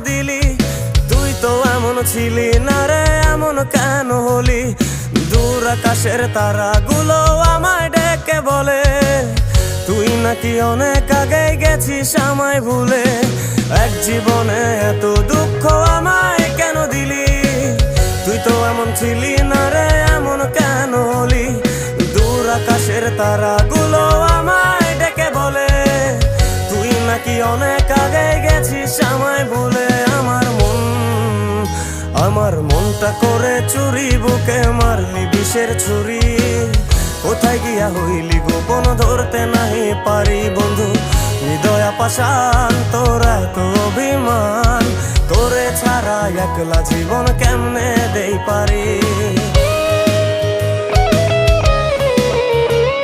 দিলি? তুই তো এমন ছিলি না রে, এমন কেন হলি? দূর আকাশের তারাগুলো আমায় ডেকে বলে তুই নাকি অনেক আগে গেছিস আমায় ভুলে। এক জীবনে এত দুঃখ আমায় কেন দিলি? তুই তো এমন ছিলি না রে, এমন কেন হলি? দূর আকাশের তারাগুলো আমায় ডেকে বলে তুই নাকি অনেক আগে গেছিস আমায় ভুলে। আমার মনটা করে চুরি, বুকে মারলি বিষের ছুরি। কোথায় গিয়া হইলি গোপন, ধরতে নাহি পারি বন্ধু। হৃদয় পাষাণ তোর এত অভিমান, তোরে ছাড়া একলা জীবন কেমনে দেই পারি?